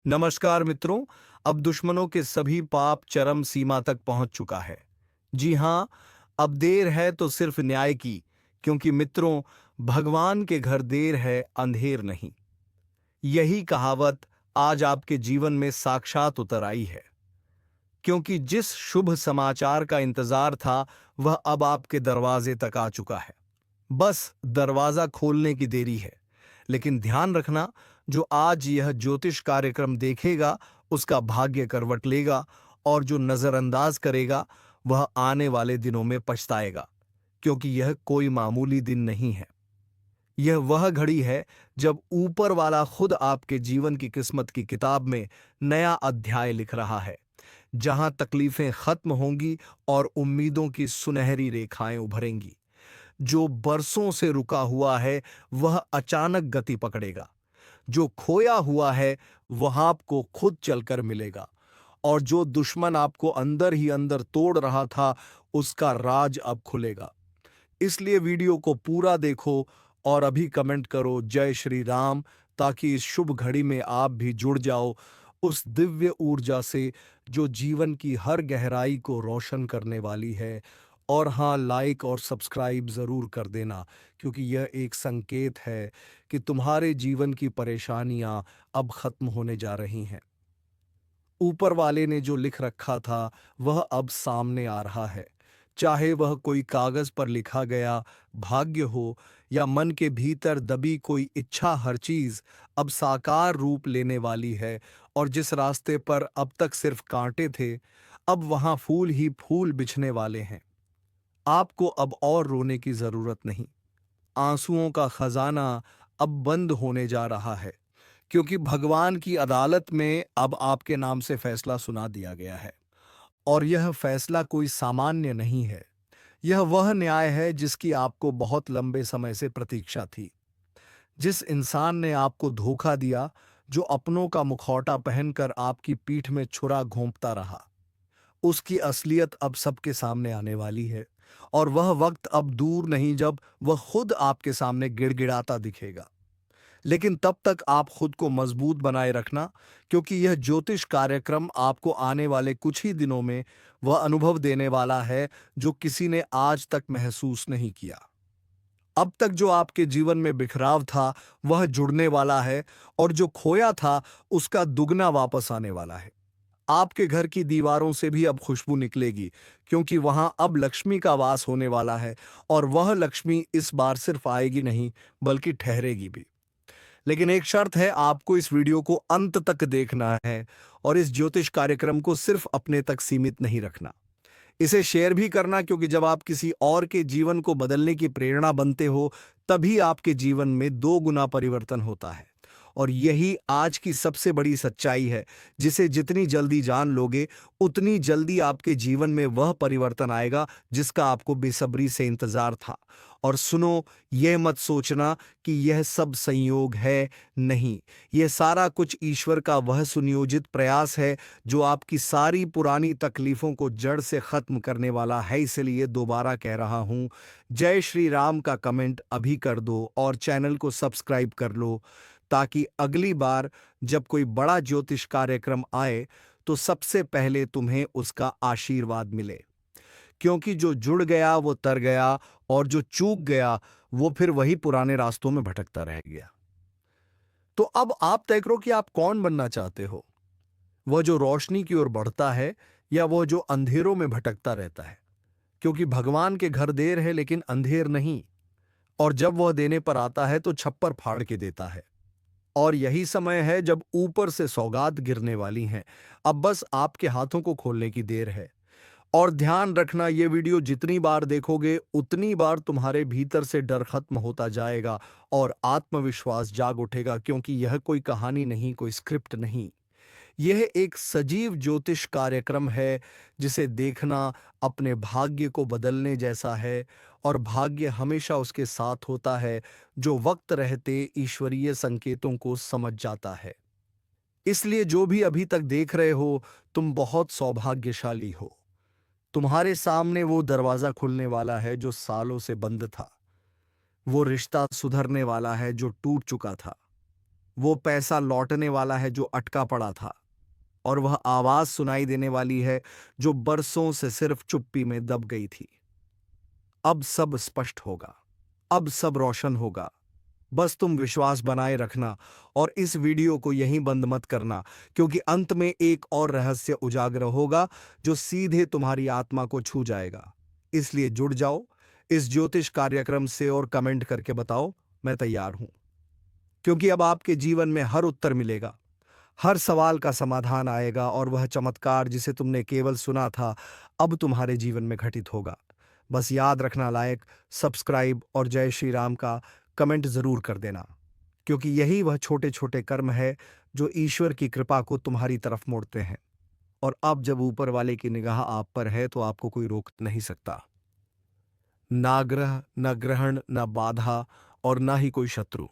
नमस्कार मित्रों। अब दुश्मनों के सभी पाप चरम सीमा तक पहुंच चुका है। जी हां, अब देर है तो सिर्फ न्याय की, क्योंकि मित्रों, भगवान के घर देर है, अंधेर नहीं। यही कहावत आज आपके जीवन में साक्षात उतर आई है, क्योंकि जिस शुभ समाचार का इंतजार था, वह अब आपके दरवाजे तक आ चुका है। बस दरवाजा खोलने की देरी है। लेकिन ध्यान रखना, जो आज यह ज्योतिष कार्यक्रम देखेगा, उसका भाग्य करवट लेगा, और जो नजरअंदाज करेगा, वह आने वाले दिनों में पछताएगा, क्योंकि यह कोई मामूली दिन नहीं है। यह वह घड़ी है जब ऊपर वाला खुद आपके जीवन की किस्मत की किताब में नया अध्याय लिख रहा है, जहां तकलीफें खत्म होंगी और उम्मीदों की सुनहरी रेखाएं उभरेंगी। जो बरसों से रुका हुआ है, वह अचानक गति पकड़ेगा। जो खोया हुआ है, वह आपको खुद चलकर मिलेगा। और जो दुश्मन आपको अंदर ही अंदर तोड़ रहा था, उसका राज अब खुलेगा। इसलिए वीडियो को पूरा देखो और अभी कमेंट करो जय श्री राम, ताकि इस शुभ घड़ी में आप भी जुड़ जाओ उस दिव्य ऊर्जा से जो जीवन की हर गहराई को रोशन करने वाली है। और हाँ, लाइक और सब्सक्राइब ज़रूर कर देना, क्योंकि यह एक संकेत है कि तुम्हारे जीवन की परेशानियां अब खत्म होने जा रही हैं। ऊपर वाले ने जो लिख रखा था, वह अब सामने आ रहा है। चाहे वह कोई कागज पर लिखा गया भाग्य हो, या मन के भीतर दबी कोई इच्छा, हर चीज अब साकार रूप लेने वाली है। और जिस रास्ते पर अब तक सिर्फ कांटे थे, अब वहां फूल ही फूल बिछने वाले हैं। आपको अब और रोने की जरूरत नहीं। आंसुओं का खजाना अब बंद होने जा रहा है, क्योंकि भगवान की अदालत में अब आपके नाम से फैसला सुना दिया गया है। और यह फैसला कोई सामान्य नहीं है। यह वह न्याय है जिसकी आपको बहुत लंबे समय से प्रतीक्षा थी। जिस इंसान ने आपको धोखा दिया, जो अपनों का मुखौटा पहनकर आपकी पीठ में छुरा घोंपता रहा, उसकी असलियत अब सबके सामने आने वाली है। और वह वक्त अब दूर नहीं जब वह खुद आपके सामने गिड़गिड़ाता दिखेगा। लेकिन तब तक आप खुद को मजबूत बनाए रखना, क्योंकि यह ज्योतिष कार्यक्रम आपको आने वाले कुछ ही दिनों में वह अनुभव देने वाला है जो किसी ने आज तक महसूस नहीं किया। अब तक जो आपके जीवन में बिखराव था, वह जुड़ने वाला है, और जो खोया था, उसका दुगना वापस आने वाला है। आपके घर की दीवारों से भी अब खुशबू निकलेगी, क्योंकि वहां अब लक्ष्मी का वास होने वाला है। और वह लक्ष्मी इस बार सिर्फ आएगी नहीं, बल्कि ठहरेगी भी। लेकिन एक शर्त है, आपको इस वीडियो को अंत तक देखना है, और इस ज्योतिष कार्यक्रम को सिर्फ अपने तक सीमित नहीं रखना। इसे शेयर भी करना, क्योंकि जब आप किसी और के जीवन को बदलने की प्रेरणा बनते हो, तभी आपके जीवन में दो गुना परिवर्तन होता है। और यही आज की सबसे बड़ी सच्चाई है, जिसे जितनी जल्दी जान लोगे, उतनी जल्दी आपके जीवन में वह परिवर्तन आएगा जिसका आपको बेसब्री से इंतजार था। और सुनो, यह मत सोचना कि यह सब संयोग है। नहीं, यह सारा कुछ ईश्वर का वह सुनियोजित प्रयास है, जो आपकी सारी पुरानी तकलीफों को जड़ से खत्म करने वाला है। इसलिए दोबारा कह रहा हूं, जय श्री राम का कमेंट अभी कर दो और चैनल को सब्सक्राइब कर लो, ताकि अगली बार जब कोई बड़ा ज्योतिष कार्यक्रम आए, तो सबसे पहले तुम्हें उसका आशीर्वाद मिले। क्योंकि जो जुड़ गया वो तर गया, और जो चूक गया वो फिर वही पुराने रास्तों में भटकता रह गया। तो अब आप तय करो कि आप कौन बनना चाहते हो, वह जो रोशनी की ओर बढ़ता है, या वह जो अंधेरों में भटकता रहता है। क्योंकि भगवान के घर देर है, लेकिन अंधेर नहीं। और जब वह देने पर आता है तो छप्पर फाड़ के देता है। और यही समय है जब ऊपर से सौगात गिरने वाली हैं। अब बस आपके हाथों को खोलने की देर है। और ध्यान रखना, ये वीडियो जितनी बार देखोगे, उतनी बार तुम्हारे भीतर से डर खत्म होता जाएगा और आत्मविश्वास जाग उठेगा, क्योंकि यह कोई कहानी नहीं, कोई स्क्रिप्ट नहीं। यह एक सजीव ज्योतिष कार्यक्रम है, जिसे देखना अपने भाग्य को बदलने जैसा है। और भाग्य हमेशा उसके साथ होता है जो वक्त रहते ईश्वरीय संकेतों को समझ जाता है। इसलिए जो भी अभी तक देख रहे हो, तुम बहुत सौभाग्यशाली हो। तुम्हारे सामने वो दरवाजा खुलने वाला है जो सालों से बंद था। वो रिश्ता सुधरने वाला है जो टूट चुका था। वो पैसा लौटने वाला है जो अटका पड़ा था, और वह आवाज सुनाई देने वाली है जो बरसों से सिर्फ चुप्पी में दब गई थी। अब सब स्पष्ट होगा, अब सब रोशन होगा। बस तुम विश्वास बनाए रखना और इस वीडियो को यहीं बंद मत करना, क्योंकि अंत में एक और रहस्य उजागर होगा जो सीधे तुम्हारी आत्मा को छू जाएगा। इसलिए जुड़ जाओ इस ज्योतिष कार्यक्रम से और कमेंट करके बताओ, मैं तैयार हूं। क्योंकि अब आपके जीवन में हर उत्तर मिलेगा, हर सवाल का समाधान आएगा, और वह चमत्कार जिसे तुमने केवल सुना था अब तुम्हारे जीवन में घटित होगा। बस याद रखना, लाइक, सब्सक्राइब और जय श्री राम का कमेंट जरूर कर देना, क्योंकि यही वह छोटे छोटे कर्म है जो ईश्वर की कृपा को तुम्हारी तरफ मोड़ते हैं। और अब जब ऊपर वाले की निगाह आप पर है तो आपको कोई रोक नहीं सकता। ना ग्रह, न ग्रहण, न बाधा, और ना ही कोई शत्रु।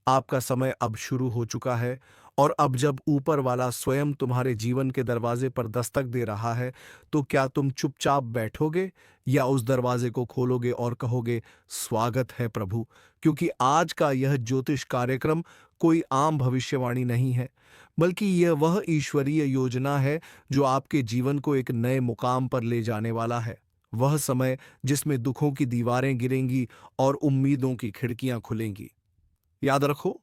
आपका समय अब शुरू हो चुका है, और अब जब ऊपर वाला स्वयं तुम्हारे जीवन के दरवाजे पर दस्तक दे रहा है, तो क्या तुम चुपचाप बैठोगे या उस दरवाजे को खोलोगे और कहोगे, स्वागत है प्रभु? क्योंकि आज का यह ज्योतिष कार्यक्रम कोई आम भविष्यवाणी नहीं है, बल्कि यह वह ईश्वरीय योजना है जो आपके जीवन को एक नए मुकाम पर ले जाने वाला है। वह समय जिसमें दुखों की दीवारें गिरेंगी और उम्मीदों की खिड़कियां खुलेंगी। याद रखो,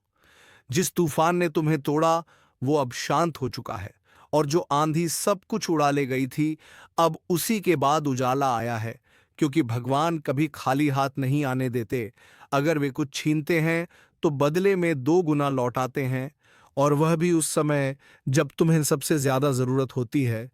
जिस तूफान ने तुम्हें तोड़ा वो अब शांत हो चुका है, और जो आंधी सब कुछ उड़ा ले गई थी, अब उसी के बाद उजाला आया है। क्योंकि भगवान कभी खाली हाथ नहीं आने देते। अगर वे कुछ छीनते हैं तो बदले में 2 गुना लौटाते हैं, और वह भी उस समय जब तुम्हें सबसे ज्यादा जरूरत होती है।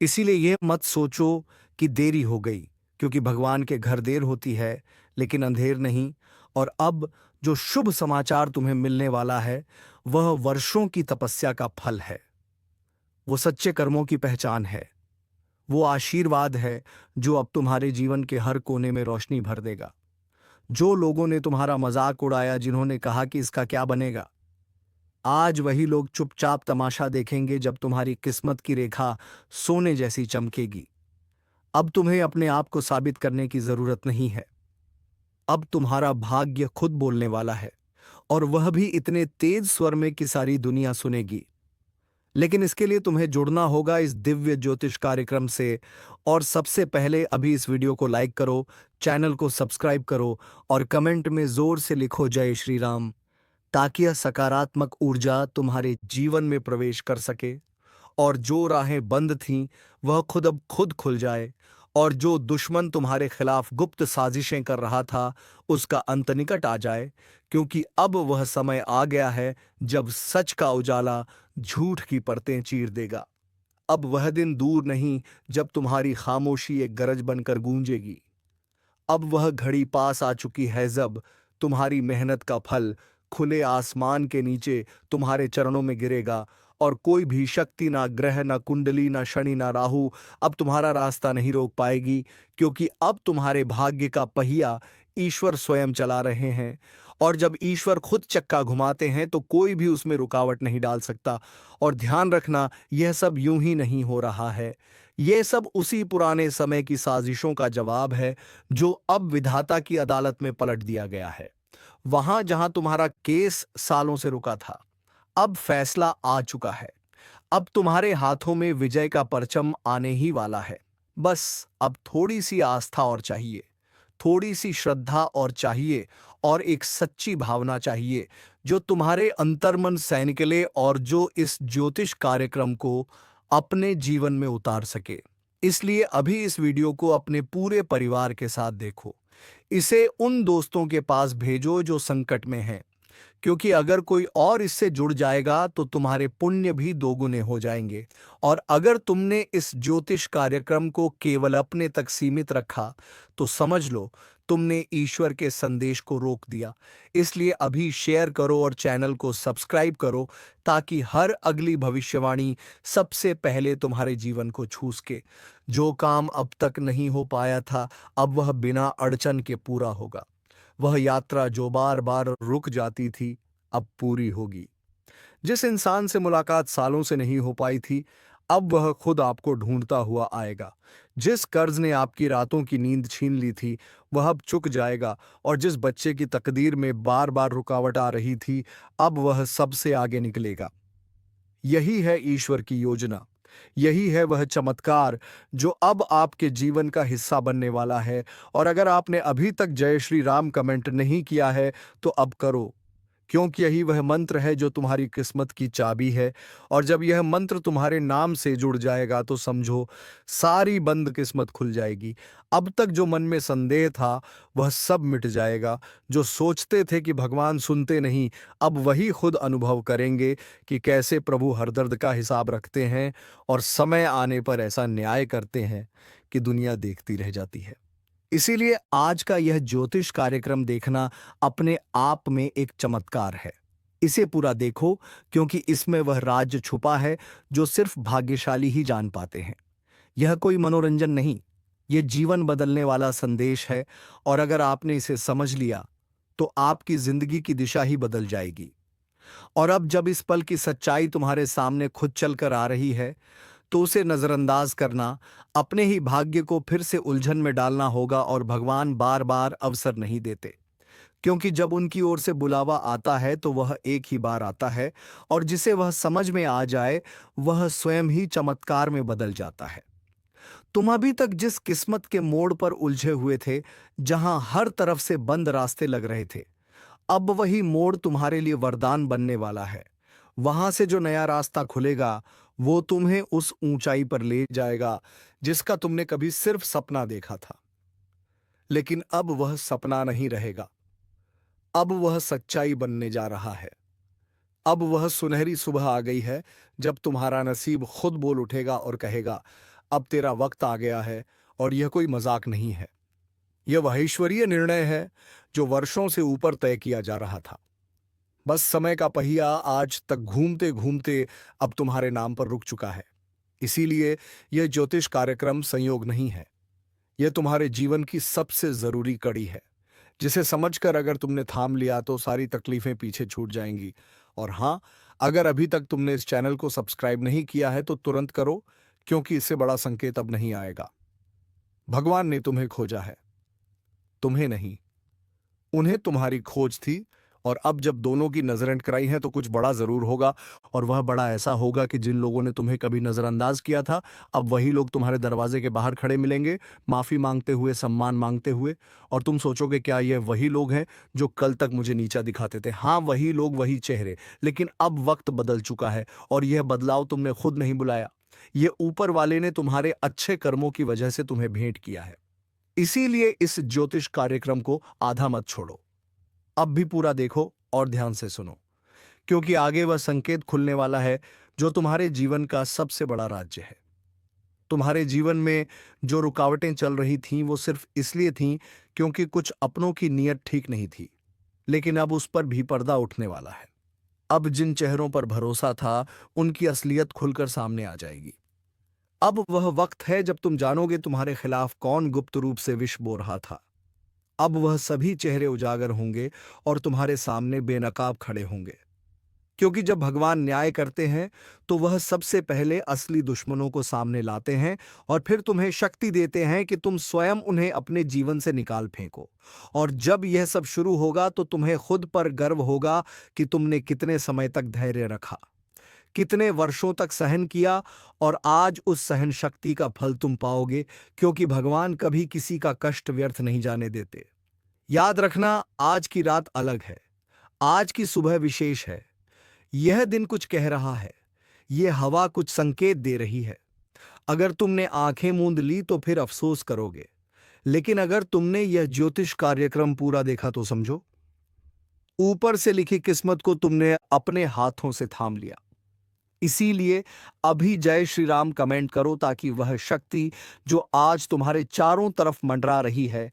इसीलिए यह मत सोचो कि देरी हो गई, क्योंकि भगवान के घर देर होती है लेकिन अंधेर नहीं। और अब जो शुभ समाचार तुम्हें मिलने वाला है वह वर्षों की तपस्या का फल है, वो सच्चे कर्मों की पहचान है, वो आशीर्वाद है जो अब तुम्हारे जीवन के हर कोने में रोशनी भर देगा। जो लोगों ने तुम्हारा मजाक उड़ाया, जिन्होंने कहा कि इसका क्या बनेगा, आज वही लोग चुपचाप तमाशा देखेंगे जब तुम्हारी किस्मत की रेखा सोने जैसी चमकेगी। अब तुम्हें अपने आप को साबित करने की जरूरत नहीं है। अब तुम्हारा भाग्य खुद बोलने वाला है, और वह भी इतने तेज स्वर में कि सारी दुनिया सुनेगी। लेकिन इसके लिए तुम्हें जुड़ना होगा इस दिव्य ज्योतिष कार्यक्रम से। और सबसे पहले अभी इस वीडियो को लाइक करो, चैनल को सब्सक्राइब करो, और कमेंट में जोर से लिखो जय श्री राम, ताकि यह सकारात्मक ऊर्जा तुम्हारे जीवन में प्रवेश कर सके, और जो राहें बंद थीं वह खुद अब खुद खुल जाए, और जो दुश्मन तुम्हारे खिलाफ गुप्त साजिशें कर रहा था उसका अंत निकट आ जाए। क्योंकि अब वह समय आ गया है जब सच का उजाला झूठ की परतें चीर देगा। अब वह दिन दूर नहीं जब तुम्हारी खामोशी एक गरज बनकर गूंजेगी। अब वह घड़ी पास आ चुकी है जब तुम्हारी मेहनत का फल खुले आसमान के नीचे तुम्हारे चरणों में गिरेगा, और कोई भी शक्ति, ना ग्रह, ना कुंडली, ना शनि, ना राहु अब तुम्हारा रास्ता नहीं रोक पाएगी। क्योंकि अब तुम्हारे भाग्य का पहिया ईश्वर स्वयं चला रहे हैं, और जब ईश्वर खुद चक्का घुमाते हैं तो कोई भी उसमें रुकावट नहीं डाल सकता। और ध्यान रखना, यह सब यूं ही नहीं हो रहा है, यह सब उसी पुराने समय की साजिशों का जवाब है जो अब विधाता की अदालत में पलट दिया गया है। वहां जहां तुम्हारा केस सालों से रुका था, अब फैसला आ चुका है। अब तुम्हारे हाथों में विजय का परचम आने ही वाला है। बस अब थोड़ी सी आस्था और चाहिए, थोड़ी सी श्रद्धा और चाहिए, और एक सच्ची भावना चाहिए जो तुम्हारे अंतर्मन से निकले, और जो इस ज्योतिष कार्यक्रम को अपने जीवन में उतार सके। इसलिए अभी इस वीडियो को अपने पूरे परिवार के साथ देखो। इसे उन दोस्तों के पास भेजो जो संकट में हैं, क्योंकि अगर कोई और इससे जुड़ जाएगा तो तुम्हारे पुण्य भी 2 गुने हो जाएंगे। और अगर तुमने इस ज्योतिष कार्यक्रम को केवल अपने तक सीमित रखा तो समझ लो तुमने ईश्वर के संदेश को रोक दिया। इसलिए अभी शेयर करो और चैनल को सब्सक्राइब करो, ताकि हर अगली भविष्यवाणी सबसे पहले तुम्हारे जीवन को छू सके। जो काम अब तक नहीं हो पाया था, अब वह बिना अड़चन के पूरा होगा। वह यात्रा जो बार बार रुक जाती थी, अब पूरी होगी। जिस इंसान से मुलाकात सालों से नहीं हो पाई थी, अब वह खुद आपको ढूंढता हुआ आएगा। जिस कर्ज ने आपकी रातों की नींद छीन ली थी, वह अब चुक जाएगा, और जिस बच्चे की तकदीर में बार बार रुकावट आ रही थी, अब वह सबसे आगे निकलेगा। यही है ईश्वर की योजना। यही है वह चमत्कार जो अब आपके जीवन का हिस्सा बनने वाला है। और अगर आपने अभी तक जय श्री राम कमेंट नहीं किया है, तो अब करो, क्योंकि यही वह मंत्र है जो तुम्हारी किस्मत की चाबी है। और जब यह मंत्र तुम्हारे नाम से जुड़ जाएगा, तो समझो सारी बंद किस्मत खुल जाएगी। अब तक जो मन में संदेह था, वह सब मिट जाएगा। जो सोचते थे कि भगवान सुनते नहीं, अब वही खुद अनुभव करेंगे कि कैसे प्रभु हर दर्द का हिसाब रखते हैं, और समय आने पर ऐसा न्याय करते हैं कि दुनिया देखती रह जाती है। इसीलिए आज का यह ज्योतिष कार्यक्रम देखना अपने आप में एक चमत्कार है। इसे पूरा देखो, क्योंकि इसमें वह राज छुपा है जो सिर्फ भाग्यशाली ही जान पाते हैं। यह कोई मनोरंजन नहीं, यह जीवन बदलने वाला संदेश है। और अगर आपने इसे समझ लिया, तो आपकी जिंदगी की दिशा ही बदल जाएगी। और अब जब इस पल की सच्चाई तुम्हारे सामने खुद चलकर आ रही है, तो उसे नजरअंदाज करना, अपने ही भाग्य को फिर से उलझन में डालना होगा। और भगवान बार बार अवसर नहीं देते, क्योंकि जब उनकी ओर से बुलावा आता है, तो वह एक ही बार आता है, और जिसे वह समझ में आ जाए, वह स्वयं ही चमत्कार में बदल जाता है। तुम अभी तक जिस किस्मत के मोड़ पर उलझे हुए थे, जहां हर तरफ से बंद रास्ते लग रहे थे, अब वही मोड़ तुम्हारे लिए वरदान बनने वाला है। वहां से जो नया रास्ता खुलेगा, वो तुम्हें उस ऊंचाई पर ले जाएगा जिसका तुमने कभी सिर्फ सपना देखा था। लेकिन अब वह सपना नहीं रहेगा, अब वह सच्चाई बनने जा रहा है। अब वह सुनहरी सुबह आ गई है, जब तुम्हारा नसीब खुद बोल उठेगा और कहेगा, अब तेरा वक्त आ गया है। और यह कोई मजाक नहीं है, यह वह ईश्वरीय निर्णय है जो वर्षों से ऊपर तय किया जा रहा था। बस समय का पहिया आज तक घूमते घूमते अब तुम्हारे नाम पर रुक चुका है। इसीलिए यह ज्योतिष कार्यक्रम संयोग नहीं है, यह तुम्हारे जीवन की सबसे जरूरी कड़ी है, जिसे समझकर अगर तुमने थाम लिया, तो सारी तकलीफें पीछे छूट जाएंगी। और हाँ, अगर अभी तक तुमने इस चैनल को सब्सक्राइब नहीं किया है, तो तुरंत करो, क्योंकि इससे बड़ा संकेत अब नहीं आएगा। भगवान ने तुम्हें खोजा है, तुम्हें नहीं। उन्हें तुम्हारी खोज थी, और अब जब दोनों की नजरें टकराई हैं, तो कुछ बड़ा जरूर होगा। और वह बड़ा ऐसा होगा कि जिन लोगों ने तुम्हें कभी नजरअंदाज किया था, अब वही लोग तुम्हारे दरवाजे के बाहर खड़े मिलेंगे, माफी मांगते हुए, सम्मान मांगते हुए। और तुम सोचोगे, क्या ये वही लोग हैं जो कल तक मुझे नीचा दिखाते थे? हाँ, वही लोग, वही चेहरे। लेकिन अब वक्त बदल चुका है, और यह बदलाव तुमने खुद नहीं बुलाया, ये ऊपर वाले ने तुम्हारे अच्छे कर्मों की वजह से तुम्हें भेंट किया है। इसीलिए इस ज्योतिष कार्यक्रम को आधा मत छोड़ो, अब भी पूरा देखो और ध्यान से सुनो, क्योंकि आगे वह संकेत खुलने वाला है जो तुम्हारे जीवन का सबसे बड़ा राज्य है। तुम्हारे जीवन में जो रुकावटें चल रही थीं, वो सिर्फ इसलिए थीं क्योंकि कुछ अपनों की नीयत ठीक नहीं थी। लेकिन अब उस पर भी पर्दा उठने वाला है। अब जिन चेहरों पर भरोसा था, उनकी असलियत खुलकर सामने आ जाएगी। अब वह वक्त है जब तुम जानोगे तुम्हारे खिलाफ कौन गुप्त रूप से विष बो रहा था। अब वह सभी चेहरे उजागर होंगे, और तुम्हारे सामने बेनकाब खड़े होंगे। क्योंकि जब भगवान न्याय करते हैं, तो वह सबसे पहले असली दुश्मनों को सामने लाते हैं, और फिर तुम्हें शक्ति देते हैं कि तुम स्वयं उन्हें अपने जीवन से निकाल फेंको। और जब यह सब शुरू होगा, तो तुम्हें खुद पर गर्व होगा कि तुमने कितने समय तक धैर्य रखा, कितने वर्षों तक सहन किया। और आज उस सहन शक्ति का फल तुम पाओगे, क्योंकि भगवान कभी किसी का कष्ट व्यर्थ नहीं जाने देते। याद रखना, आज की रात अलग है, आज की सुबह विशेष है। यह दिन कुछ कह रहा है, यह हवा कुछ संकेत दे रही है। अगर तुमने आंखें मूंद ली, तो फिर अफसोस करोगे। लेकिन अगर तुमने यह ज्योतिष कार्यक्रम पूरा देखा, तो समझो, ऊपर से लिखी किस्मत को तुमने अपने हाथों से थाम लिया। इसीलिए अभी जय श्री राम कमेंट करो, ताकि वह शक्ति जो आज तुम्हारे चारों तरफ मंडरा रही है,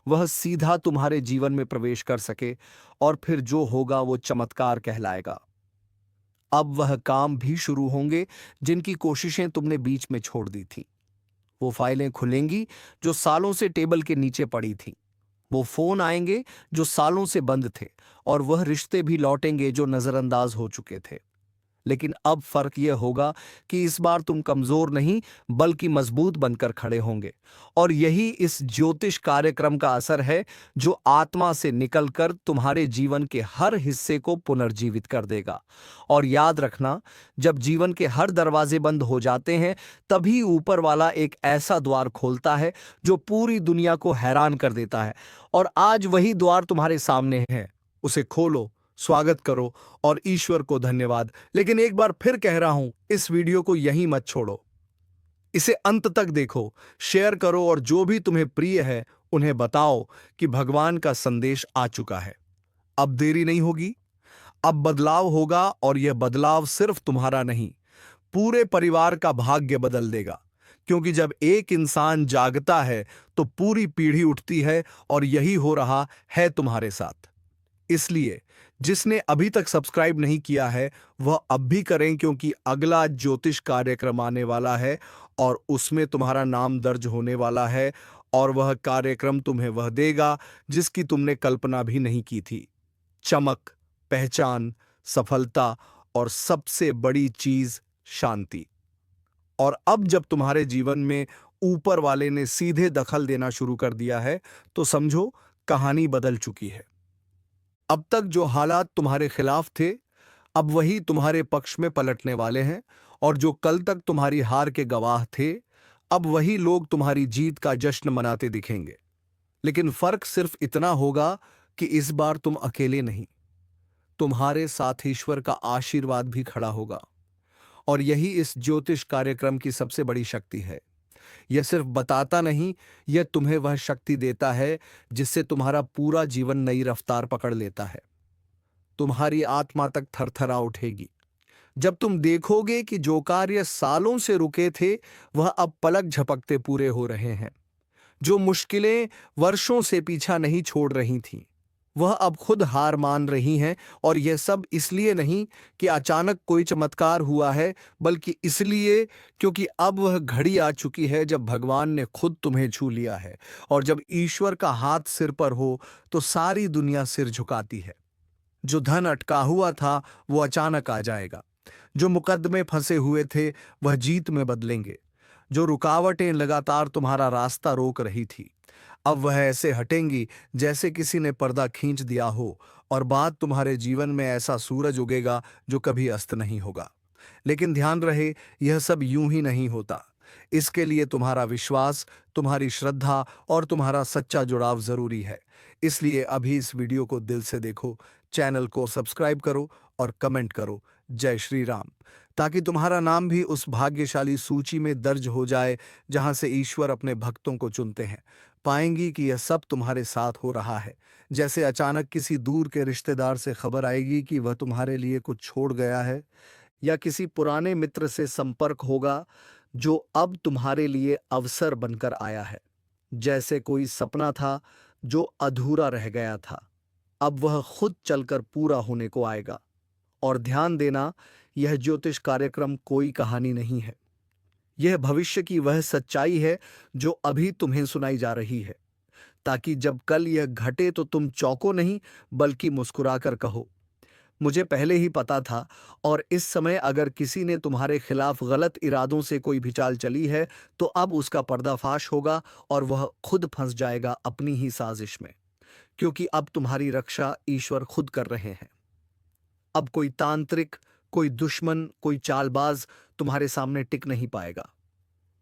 वह सीधा तुम्हारे जीवन में प्रवेश कर सके, और फिर जो होगा वो चमत्कार कहलाएगा। अब वह काम भी शुरू होंगे जिनकी कोशिशें तुमने बीच में छोड़ दी थी। वो फाइलें खुलेंगी जो सालों से टेबल के नीचे पड़ी थीं। वो फोन आएंगे जो सालों से बंद थे, और वह रिश्ते भी लौटेंगे जो नजरअंदाज हो चुके थे। लेकिन अब फर्क यह होगा कि इस बार तुम कमजोर नहीं बल्कि मजबूत बनकर खड़े होंगे। और यही इस ज्योतिष कार्यक्रम का असर है जो आत्मा से निकलकर तुम्हारे जीवन के हर हिस्से को पुनर्जीवित कर देगा। और याद रखना, जब जीवन के हर दरवाजे बंद हो जाते हैं तभी ऊपर वाला एक ऐसा द्वार खोलता है जो पूरी दुनिया को हैरान कर देता है। और आज वही द्वार तुम्हारे सामने है, उसे खोलो, स्वागत करो और ईश्वर को धन्यवाद। लेकिन एक बार फिर कह रहा हूं, इस वीडियो को यहीं मत छोड़ो, इसे अंत तक देखो, शेयर करो और जो भी तुम्हें प्रिय है उन्हें बताओ कि भगवान का संदेश आ चुका है। अब देरी नहीं होगी, अब बदलाव होगा और यह बदलाव सिर्फ तुम्हारा नहीं, पूरे परिवार का भाग्य बदल देगा। क्योंकि जब एक इंसान जागता है तो पूरी पीढ़ी उठती है और यही हो रहा है तुम्हारे साथ। इसलिए जिसने अभी तक सब्सक्राइब नहीं किया है वह अब भी करें, क्योंकि अगला ज्योतिष कार्यक्रम आने वाला है और उसमें तुम्हारा नाम दर्ज होने वाला है। और वह कार्यक्रम तुम्हें वह देगा जिसकी तुमने कल्पना भी नहीं की थी। चमक, पहचान, सफलता और सबसे बड़ी चीज शांति। और अब जब तुम्हारे जीवन में ऊपर वाले ने सीधे दखल देना शुरू कर दिया है तो समझो कहानी बदल चुकी है। अब तक जो हालात तुम्हारे खिलाफ थे अब वही तुम्हारे पक्ष में पलटने वाले हैं। और जो कल तक तुम्हारी हार के गवाह थे अब वही लोग तुम्हारी जीत का जश्न मनाते दिखेंगे। लेकिन फर्क सिर्फ इतना होगा कि इस बार तुम अकेले नहीं, तुम्हारे साथ ईश्वर का आशीर्वाद भी खड़ा होगा। और यही इस ज्योतिष कार्यक्रम की सबसे बड़ी शक्ति है। यह सिर्फ बताता नहीं, यह तुम्हें वह शक्ति देता है जिससे तुम्हारा पूरा जीवन नई रफ्तार पकड़ लेता है। तुम्हारी आत्मा तक थरथरा उठेगी जब तुम देखोगे कि जो कार्य सालों से रुके थे वह अब पलक झपकते पूरे हो रहे हैं। जो मुश्किलें वर्षों से पीछा नहीं छोड़ रही थीं वह अब खुद हार मान रही हैं। और यह सब इसलिए नहीं कि अचानक कोई चमत्कार हुआ है, बल्कि इसलिए क्योंकि अब वह घड़ी आ चुकी है जब भगवान ने खुद तुम्हें छू लिया है। और जब ईश्वर का हाथ सिर पर हो तो सारी दुनिया सिर झुकाती है। जो धन अटका हुआ था वो अचानक आ जाएगा, जो मुकदमे फंसे हुए थे वह जीत में बदलेंगे, जो रुकावटें लगातार तुम्हारा रास्ता रोक रही थी अब वह ऐसे हटेंगी जैसे किसी ने पर्दा खींच दिया हो। और बाद तुम्हारे जीवन में ऐसा सूरज उगेगा जो कभी अस्त नहीं होगा। लेकिन ध्यान रहे, यह सब यूं ही नहीं होता। इसके लिए तुम्हारा विश्वास, तुम्हारी श्रद्धा और तुम्हारा सच्चा जुड़ाव जरूरी है। इसलिए अभी इस वीडियो को दिल से देखो, चैनल को सब्सक्राइब करो और कमेंट करो जय श्री राम, ताकि तुम्हारा नाम भी उस भाग्यशाली सूची में दर्ज हो जाए जहां से ईश्वर अपने भक्तों को चुनते हैं। पाएंगी कि यह सब तुम्हारे साथ हो रहा है, जैसे अचानक किसी दूर के रिश्तेदार से खबर आएगी कि वह तुम्हारे लिए कुछ छोड़ गया है, या किसी पुराने मित्र से संपर्क होगा जो अब तुम्हारे लिए अवसर बनकर आया है। जैसे कोई सपना था जो अधूरा रह गया था, अब वह खुद चलकर पूरा होने को आएगा। और ध्यान देना, यह ज्योतिष कार्यक्रम कोई कहानी नहीं है, यह भविष्य की वह सच्चाई है जो अभी तुम्हें सुनाई जा रही है, ताकि जब कल यह घटे तो तुम चौंको नहीं बल्कि मुस्कुराकर कहो, मुझे पहले ही पता था। और इस समय अगर किसी ने तुम्हारे खिलाफ गलत इरादों से कोई भी चाल चली है तो अब उसका पर्दाफाश होगा और वह खुद फंस जाएगा अपनी ही साजिश में, क्योंकि अब तुम्हारी रक्षा ईश्वर खुद कर रहे हैं। अब कोई तांत्रिक, कोई दुश्मन, कोई चालबाज तुम्हारे सामने टिक नहीं पाएगा।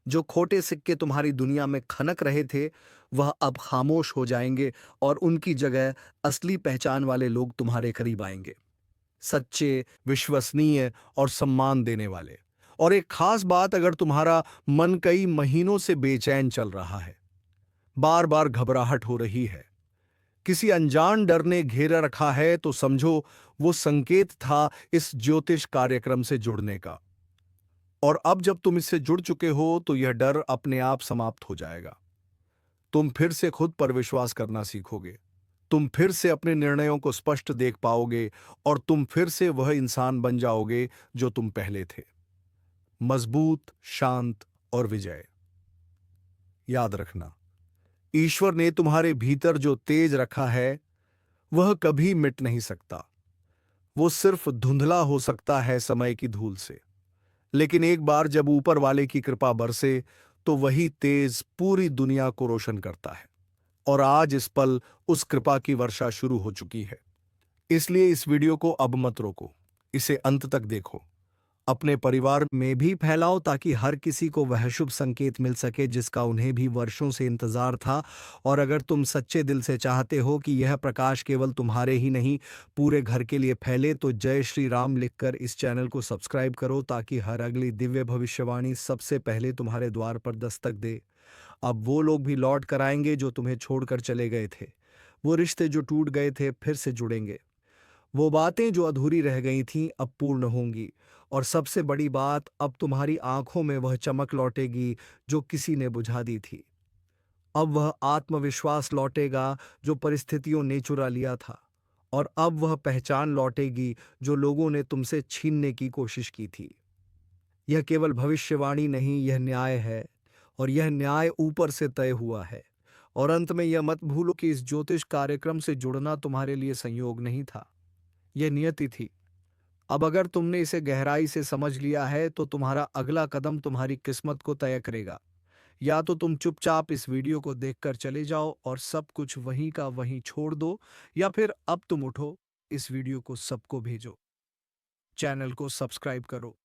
जो खोटे सिक्के तुम्हारी दुनिया में खनक रहे थे वह अब खामोश हो जाएंगे और उनकी जगह असली पहचान वाले लोग तुम्हारे करीब आएंगे, सच्चे, विश्वसनीय और सम्मान देने वाले। और एक खास बात, अगर तुम्हारा मन कई महीनों से बेचैन चल रहा है, बार बार घबराहट हो रही है, किसी अनजान डर ने घेरा रखा है, तो समझो वो संकेत था इस ज्योतिष कार्यक्रम से जुड़ने का। और अब जब तुम इससे जुड़ चुके हो तो यह डर अपने आप समाप्त हो जाएगा। तुम फिर से खुद पर विश्वास करना सीखोगे, तुम फिर से अपने निर्णयों को स्पष्ट देख पाओगे और तुम फिर से वह इंसान बन जाओगे जो तुम पहले थे, मजबूत, शांत और विजय। याद रखना, ईश्वर ने तुम्हारे भीतर जो तेज रखा है वह कभी मिट नहीं सकता। वो सिर्फ धुंधला हो सकता है समय की धूल से, लेकिन एक बार जब ऊपर वाले की कृपा बरसे तो वही तेज पूरी दुनिया को रोशन करता है। और आज इस पल उस कृपा की वर्षा शुरू हो चुकी है। इसलिए इस वीडियो को अब मत रोको, इसे अंत तक देखो, अपने परिवार में भी फैलाओ ताकि हर किसी को वह शुभ संकेत मिल सके जिसका उन्हें भी वर्षों से इंतजार था। और अगर तुम सच्चे दिल से चाहते हो कि यह प्रकाश केवल तुम्हारे ही नहीं पूरे घर के लिए फैले तो जय श्री राम लिखकर इस चैनल को सब्सक्राइब करो ताकि हर अगली दिव्य भविष्यवाणी सबसे पहले तुम्हारे द्वार पर दस्तक दे। अब वो लोग भी लौट कर आएंगे जो तुम्हें छोड़कर चले गए थे। वो रिश्ते जो टूट गए थे फिर से जुड़ेंगे। वो बातें जो अधूरी रह गई थीं अब पूर्ण होंगी। और सबसे बड़ी बात, अब तुम्हारी आंखों में वह चमक लौटेगी जो किसी ने बुझा दी थी। अब वह आत्मविश्वास लौटेगा जो परिस्थितियों ने चुरा लिया था। और अब वह पहचान लौटेगी जो लोगों ने तुमसे छीनने की कोशिश की थी। यह केवल भविष्यवाणी नहीं, यह न्याय है। और यह न्याय ऊपर से तय हुआ है। और अंत में यह मत भूलो कि इस ज्योतिष कार्यक्रम से जुड़ना तुम्हारे लिए संयोग नहीं था, यह नियति थी। अब अगर तुमने इसे गहराई से समझ लिया है तो तुम्हारा अगला कदम तुम्हारी किस्मत को तय करेगा। या तो तुम चुपचाप इस वीडियो को देखकर चले जाओ और सब कुछ वहीं का वहीं छोड़ दो, या फिर अब तुम उठो, इस वीडियो को सबको भेजो, चैनल को सब्सक्राइब करो,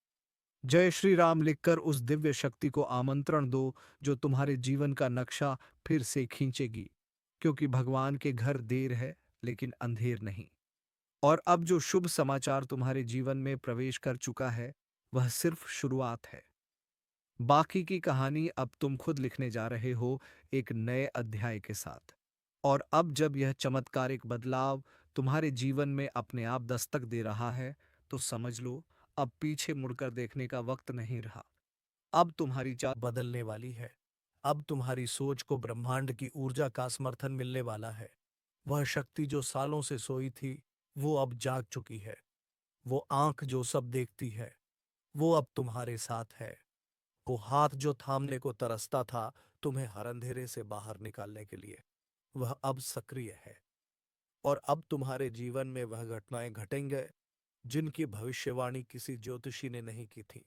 जय श्री राम लिखकर उस दिव्य शक्ति को आमंत्रण दो जो तुम्हारे जीवन का नक्शा फिर से खींचेगी। क्योंकि भगवान के घर देर है लेकिन अंधेर नहीं। और अब जो शुभ समाचार तुम्हारे जीवन में प्रवेश कर चुका है वह सिर्फ शुरुआत है। बाकी की कहानी अब तुम खुद लिखने जा रहे हो, एक नए अध्याय के साथ। और अब जब यह चमत्कारिक बदलाव तुम्हारे जीवन में अपने आप दस्तक दे रहा है तो समझ लो, अब पीछे मुड़कर देखने का वक्त नहीं रहा। अब तुम्हारी चाल बदलने वाली है। अब तुम्हारी सोच को ब्रह्मांड की ऊर्जा का समर्थन मिलने वाला है। वह शक्ति जो सालों से सोई थी वो अब जाग चुकी है। वो आंख जो सब देखती है वो अब तुम्हारे साथ है। वो हाथ जो थामने को तरसता था तुम्हें हर अंधेरे से बाहर निकालने के लिए, वह अब सक्रिय है। और अब तुम्हारे जीवन में वह घटनाएं घटेंगे जिनकी भविष्यवाणी किसी ज्योतिषी ने नहीं की थी।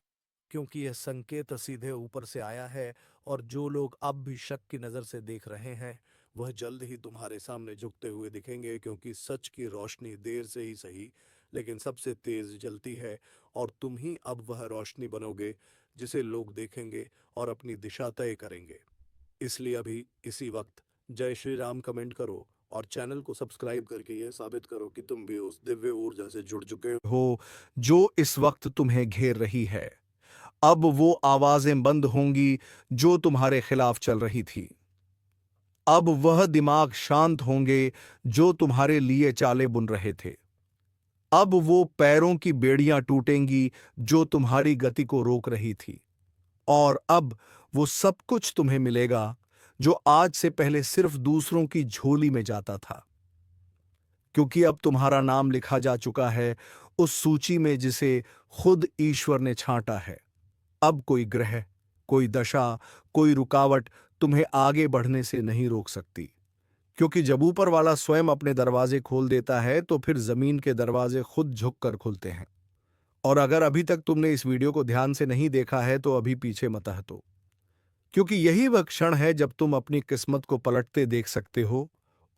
क्योंकि यह संकेत सीधे ऊपर से आया है। और जो लोग अब भी शक की नजर से देख रहे हैं वह जल्द ही तुम्हारे सामने झुकते हुए दिखेंगे। क्योंकि सच की रोशनी देर से ही सही लेकिन सबसे तेज जलती है। और तुम ही अब वह रोशनी बनोगे जिसे लोग देखेंगे और अपनी दिशा तय करेंगे। इसलिए अभी इसी वक्त जय श्री राम कमेंट करो और चैनल को सब्सक्राइब करके यह साबित करो कि तुम भी उस दिव्य ऊर्जा से जुड़ चुके हो जो इस वक्त तुम्हें घेर रही है। अब वो आवाजें बंद होंगी जो तुम्हारे खिलाफ चल रही थी। अब वह दिमाग शांत होंगे जो तुम्हारे लिए चालें बुन रहे थे। अब वो पैरों की बेड़ियां टूटेंगी जो तुम्हारी गति को रोक रही थी। और अब वो सब कुछ तुम्हें मिलेगा जो आज से पहले सिर्फ दूसरों की झोली में जाता था। क्योंकि अब तुम्हारा नाम लिखा जा चुका है उस सूची में जिसे खुद ईश्वर ने छांटा है। अब कोई ग्रह, कोई दशा, कोई रुकावट तुम्हें आगे बढ़ने से नहीं रोक सकती। क्योंकि जब ऊपर वाला स्वयं अपने दरवाजे खोल देता है तो फिर जमीन के दरवाजे खुद झुक कर खुलते हैं। और अगर अभी तक तुमने इस वीडियो को ध्यान से नहीं देखा है तो अभी पीछे मत हटो। क्योंकि यही वह क्षण है जब तुम अपनी किस्मत को पलटते देख सकते हो।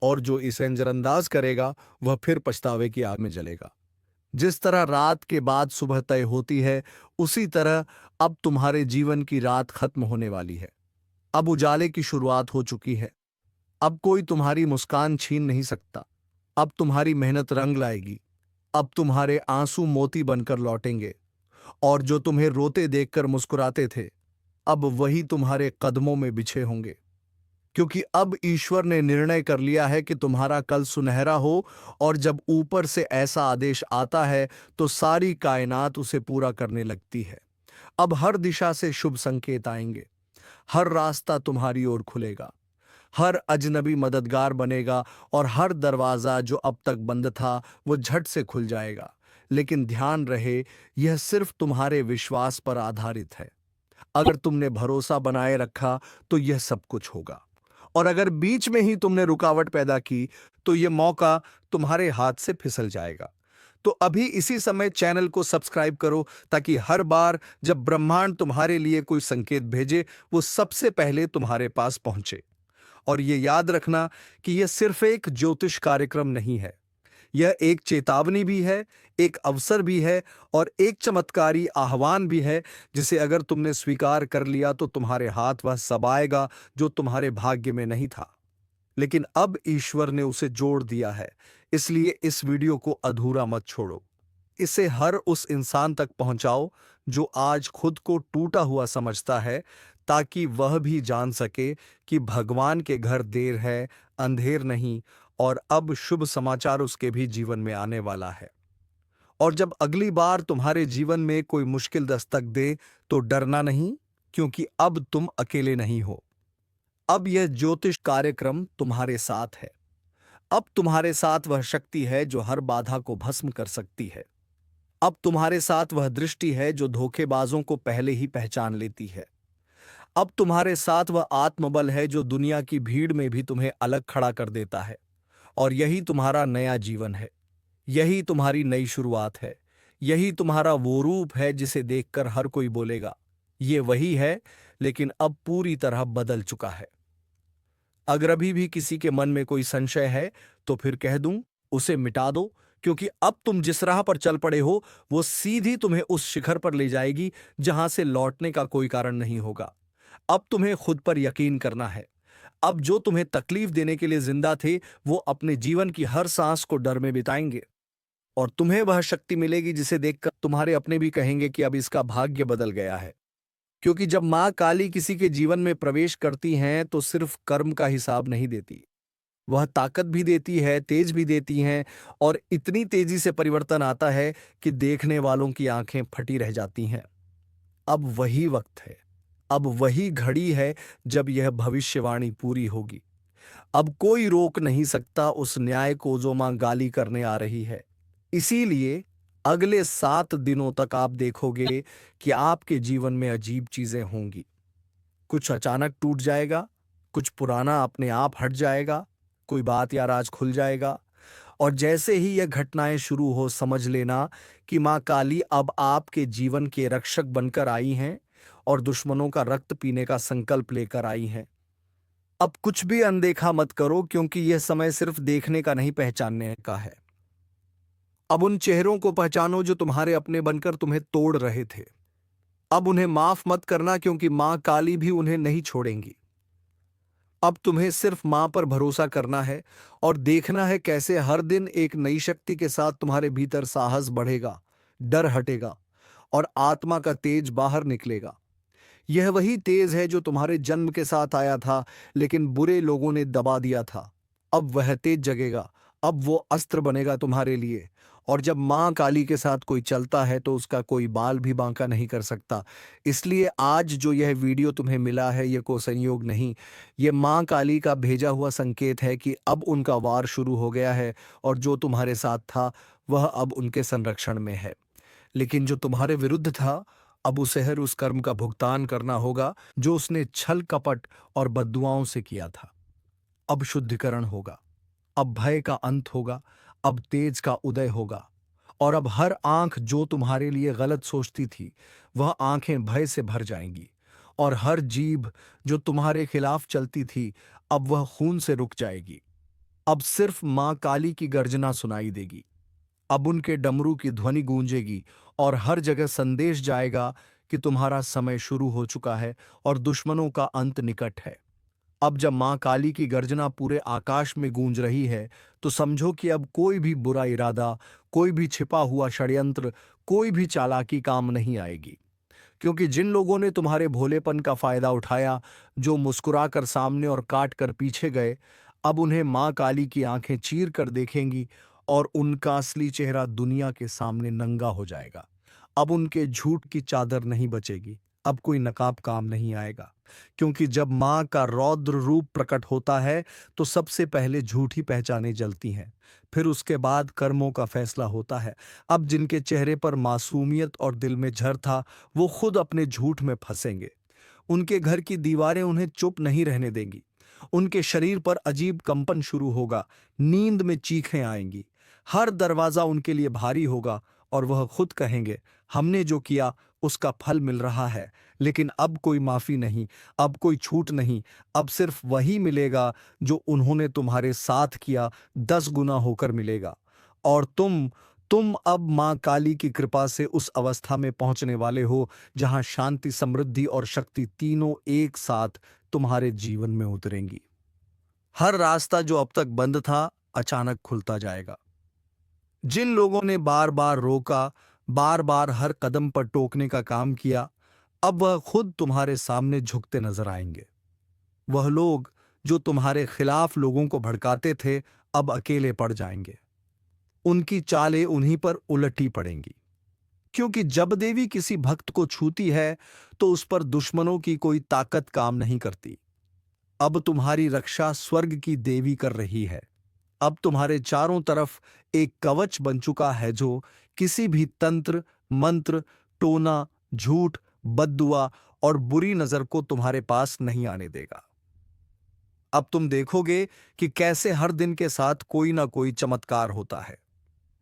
और जो इसे नजरअंदाज करेगा वह फिर पछतावे की आग में जलेगा। जिस तरह रात के बाद सुबह तय होती है उसी तरह अब तुम्हारे जीवन की रात खत्म होने वाली है। अब उजाले की शुरुआत हो चुकी है। अब कोई तुम्हारी मुस्कान छीन नहीं सकता। अब तुम्हारी मेहनत रंग लाएगी। अब तुम्हारे आंसू मोती बनकर लौटेंगे। और जो तुम्हें रोते देखकर मुस्कुराते थे अब वही तुम्हारे कदमों में बिछे होंगे। क्योंकि अब ईश्वर ने निर्णय कर लिया है कि तुम्हारा कल सुनहरा हो। और जब ऊपर से ऐसा आदेश आता है तो सारी कायनात उसे पूरा करने लगती है। अब हर दिशा से शुभ संकेत आएंगे। हर रास्ता तुम्हारी ओर खुलेगा। हर अजनबी मददगार बनेगा और हर दरवाजा जो अब तक बंद था वो झट से खुल जाएगा। लेकिन ध्यान रहे, यह सिर्फ तुम्हारे विश्वास पर आधारित है। अगर तुमने भरोसा बनाए रखा तो यह सब कुछ होगा। और अगर बीच में ही तुमने रुकावट पैदा की तो यह मौका तुम्हारे हाथ से फिसल जाएगा। तो अभी इसी समय चैनल को सब्सक्राइब करो ताकि हर बार जब ब्रह्मांड तुम्हारे लिए कोई संकेत भेजे वो सबसे पहले तुम्हारे पास पहुंचे। और ये याद रखना कि यह सिर्फ एक ज्योतिष कार्यक्रम नहीं है, यह एक चेतावनी भी है, एक अवसर भी है और एक चमत्कारी आह्वान भी है, जिसे अगर तुमने स्वीकार कर लिया तो तुम्हारे हाथ वह सब आएगा जो तुम्हारे भाग्य में नहीं था, लेकिन अब ईश्वर ने उसे जोड़ दिया है। इसलिए इस वीडियो को अधूरा मत छोड़ो, इसे हर उस इंसान तक पहुंचाओ जो आज खुद को टूटा हुआ समझता है, ताकि वह भी जान सके कि भगवान के घर देर है, अंधेर नहीं, और अब शुभ समाचार उसके भी जीवन में आने वाला है। और जब अगली बार तुम्हारे जीवन में कोई मुश्किल दस्तक दे तो डरना नहीं, क्योंकि अब तुम अकेले नहीं हो। अब यह ज्योतिष कार्यक्रम तुम्हारे साथ है। अब तुम्हारे साथ वह शक्ति है जो हर बाधा को भस्म कर सकती है। अब तुम्हारे साथ वह दृष्टि है जो धोखेबाजों को पहले ही पहचान लेती है। अब तुम्हारे साथ वह आत्मबल है जो दुनिया की भीड़ में भी तुम्हें अलग खड़ा कर देता है। और यही तुम्हारा नया जीवन है, यही तुम्हारी नई शुरुआत है, यही तुम्हारा वो रूप है जिसे देखकर हर कोई बोलेगा ये वही है, लेकिन अब पूरी तरह बदल चुका है। अगर अभी भी किसी के मन में कोई संशय है तो फिर कह दूं, उसे मिटा दो, क्योंकि अब तुम जिस राह पर चल पड़े हो वो सीधी तुम्हें उस शिखर पर ले जाएगी जहां से लौटने का कोई कारण नहीं होगा। अब तुम्हें खुद पर यकीन करना है। अब जो तुम्हें तकलीफ देने के लिए जिंदा थे वो अपने जीवन की हर सांस को डर में बिताएंगे, और तुम्हें वह शक्ति मिलेगी जिसे देखकर तुम्हारे अपने भी कहेंगे कि अब इसका भाग्य बदल गया है। क्योंकि जब मां काली किसी के जीवन में प्रवेश करती हैं तो सिर्फ कर्म का हिसाब नहीं देती, वह ताकत भी देती है, तेज भी देती हैं, और इतनी तेजी से परिवर्तन आता है कि देखने वालों की आंखें फटी रह जाती हैं। अब वही वक्त है, अब वही घड़ी है जब यह भविष्यवाणी पूरी होगी। अब कोई रोक नहीं सकता उस न्याय को जो मां गाली करने आ रही है। इसीलिए अगले 7 दिनों तक आप देखोगे कि आपके जीवन में अजीब चीजें होंगी। कुछ अचानक टूट जाएगा, कुछ पुराना अपने आप हट जाएगा, कोई बात या राज खुल जाएगा। और जैसे ही यह घटनाएं शुरू हो, समझ लेना कि मां काली अब आपके जीवन के रक्षक बनकर आई हैं और दुश्मनों का रक्त पीने का संकल्प लेकर आई हैं। अब कुछ भी अनदेखा मत करो, क्योंकि यह समय सिर्फ देखने का नहीं, पहचानने का है। अब उन चेहरों को पहचानो जो तुम्हारे अपने बनकर तुम्हें तोड़ रहे थे। अब उन्हें माफ मत करना, क्योंकि मां काली भी उन्हें नहीं छोड़ेंगी। अब तुम्हें सिर्फ मां पर भरोसा करना है और देखना है कैसे हर दिन एक नई शक्ति के साथ तुम्हारे भीतर साहस बढ़ेगा, डर हटेगा और आत्मा का तेज बाहर निकलेगा। यह वही तेज है जो तुम्हारे जन्म के साथ आया था, लेकिन बुरे लोगों ने दबा दिया था। अब वह तेज जगेगा, अब वो अस्त्र बनेगा तुम्हारे लिए। और जब मां काली के साथ कोई चलता है तो उसका कोई बाल भी बांका नहीं कर सकता। इसलिए आज जो यह वीडियो तुम्हें मिला है, यह कोई संयोग नहीं, ये मां काली का भेजा हुआ संकेत है कि अब उनका वार शुरू हो गया है, और जो तुम्हारे साथ था वह अब उनके संरक्षण में है। लेकिन जो तुम्हारे विरुद्ध था, अब उसे हर उस कर्म का भुगतान करना होगा जो उसने छल कपट और बद्दुआओं से किया था। अब शुद्धिकरण होगा, अब भय का अंत होगा, अब तेज का उदय होगा। और अब हर आंख जो तुम्हारे लिए गलत सोचती थी, वह आंखें भय से भर जाएंगी। और हर जीभ जो तुम्हारे खिलाफ चलती थी, अब वह खून से रुक जाएगी। अब सिर्फ मां काली की गर्जना सुनाई देगी। अब उनके डमरू की ध्वनि गूंजेगी और हर जगह संदेश जाएगा कि तुम्हारा समय शुरू हो चुका है और दुश्मनों का अंत निकट है। अब जब मां काली की गर्जना पूरे आकाश में गूंज रही है, तो समझो कि अब कोई भी बुरा इरादा, कोई भी छिपा हुआ षड्यंत्र, कोई भी चालाकी काम नहीं आएगी। क्योंकि जिन लोगों ने तुम्हारे भोलेपन का फायदा उठाया, जो मुस्कुराकर सामने और काट कर पीछे गए, अब उन्हें मां काली की आंखें चीर कर देखेंगी और उनका असली चेहरा दुनिया के सामने नंगा हो जाएगा। अब उनके झूठ की चादर नहीं बचेगी, अब कोई नकाब काम नहीं आएगा। क्योंकि जब मां का रौद्र रूप प्रकट होता है तो सबसे पहले झूठी पहचाने जलती हैं, फिर उसके बाद कर्मों का फैसला होता है। अब जिनके चेहरे पर मासूमियत और दिल में झर था, वो खुद अपने झूठ में फंसेंगे। उनके घर की दीवारें उन्हें चुप नहीं रहने देंगी। उनके शरीर पर अजीब कंपन शुरू होगा, नींद में चीखें आएंगी, हर दरवाजा उनके लिए भारी होगा और वह खुद कहेंगे, हमने जो किया उसका फल मिल रहा है, लेकिन अब कोई माफी नहीं, अब कोई छूट नहीं, अब सिर्फ वही मिलेगा जो उन्होंने तुम्हारे साथ किया, 10 गुना होकर मिलेगा। और तुम अब मां काली की कृपा से उस अवस्था में पहुंचने वाले हो जहां शांति, समृद्धि और शक्ति तीनों एक साथ तुम्हारे जीवन में उतरेंगी। हर रास्ता जो अब तक बंद था अचानक खुलता जाएगा। जिन लोगों ने बार बार रोका, बार बार हर कदम पर टोकने का काम किया, अब वह खुद तुम्हारे सामने झुकते नजर आएंगे। वह लोग जो तुम्हारे खिलाफ लोगों को भड़काते थे अब अकेले पड़ जाएंगे। उनकी चालें उन्हीं पर उलटी पड़ेंगी, क्योंकि जब देवी किसी भक्त को छूती है तो उस पर दुश्मनों की कोई ताकत काम नहीं करती। अब तुम्हारी रक्षा स्वर्ग की देवी कर रही है। अब तुम्हारे चारों तरफ एक कवच बन चुका है जो किसी भी तंत्र, मंत्र, टोना, झूठ, बद्दुआ और बुरी नजर को तुम्हारे पास नहीं आने देगा। अब तुम देखोगे कि कैसे हर दिन के साथ कोई ना कोई चमत्कार होता है।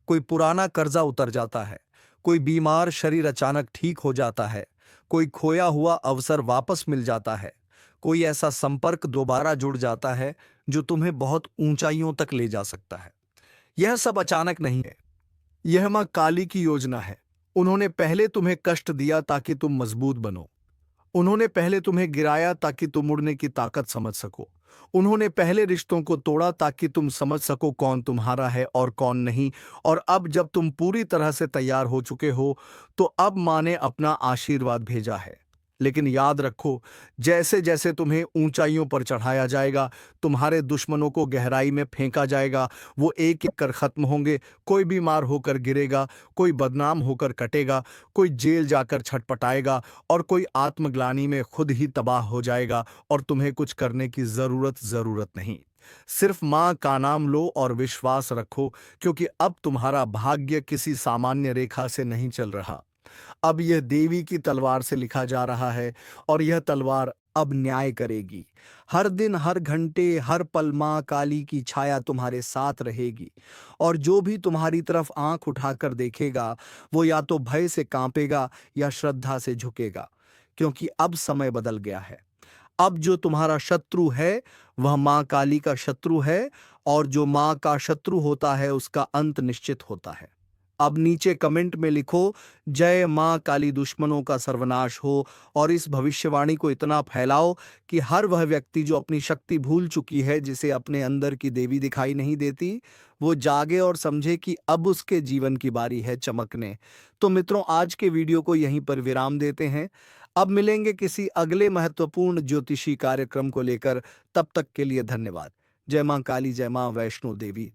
कोई पुराना कर्जा उतर जाता है, कोई बीमार शरीर अचानक ठीक हो जाता है, कोई खोया हुआ अवसर वापस मिल जाता है, कोई ऐसा संपर्क दोबारा जुड़ जाता है जो तुम्हें बहुत ऊंचाइयों तक ले जा सकता है। यह सब अचानक नहीं है, यह मां काली की योजना है। उन्होंने पहले तुम्हें कष्ट दिया ताकि तुम मजबूत बनो। उन्होंने पहले तुम्हें गिराया ताकि तुम उड़ने की ताकत समझ सको। उन्होंने पहले रिश्तों को तोड़ा ताकि तुम समझ सको कौन तुम्हारा है और कौन नहीं। और अब जब तुम पूरी तरह से तैयार हो चुके हो तो अब मां ने अपना आशीर्वाद भेजा है। लेकिन याद रखो, जैसे जैसे तुम्हें ऊंचाइयों पर चढ़ाया जाएगा, तुम्हारे दुश्मनों को गहराई में फेंका जाएगा। वो एक एक कर खत्म होंगे। कोई बीमार होकर गिरेगा, कोई बदनाम होकर कटेगा, कोई जेल जाकर छटपटाएगा और कोई आत्मग्लानि में खुद ही तबाह हो जाएगा। और तुम्हें कुछ करने की जरूरत नहीं। सिर्फ मां का नाम लो और विश्वास रखो, क्योंकि अब तुम्हारा भाग्य किसी सामान्य रेखा से नहीं चल रहा। अब यह देवी की तलवार से लिखा जा रहा है और यह तलवार अब न्याय करेगी। हर दिन, हर घंटे, हर पल मां काली की छाया तुम्हारे साथ रहेगी। और जो भी तुम्हारी तरफ आंख उठाकर देखेगा वो या तो भय से कांपेगा या श्रद्धा से झुकेगा, क्योंकि अब समय बदल गया है। अब जो तुम्हारा शत्रु है वह मां काली का शत्रु है, और जो मां का शत्रु होता है उसका अंत निश्चित होता है। अब नीचे कमेंट में लिखो, जय मां काली, दुश्मनों का सर्वनाश हो। और इस भविष्यवाणी को इतना फैलाओ कि हर वह व्यक्ति जो अपनी शक्ति भूल चुकी है, जिसे अपने अंदर की देवी दिखाई नहीं देती, वो जागे और समझे कि अब उसके जीवन की बारी है चमकने। तो मित्रों, आज के वीडियो को यहीं पर विराम देते हैं। अब मिलेंगे किसी अगले महत्वपूर्ण ज्योतिषी कार्यक्रम को लेकर। तब तक के लिए धन्यवाद। जय मां काली, जय मां वैष्णो देवी।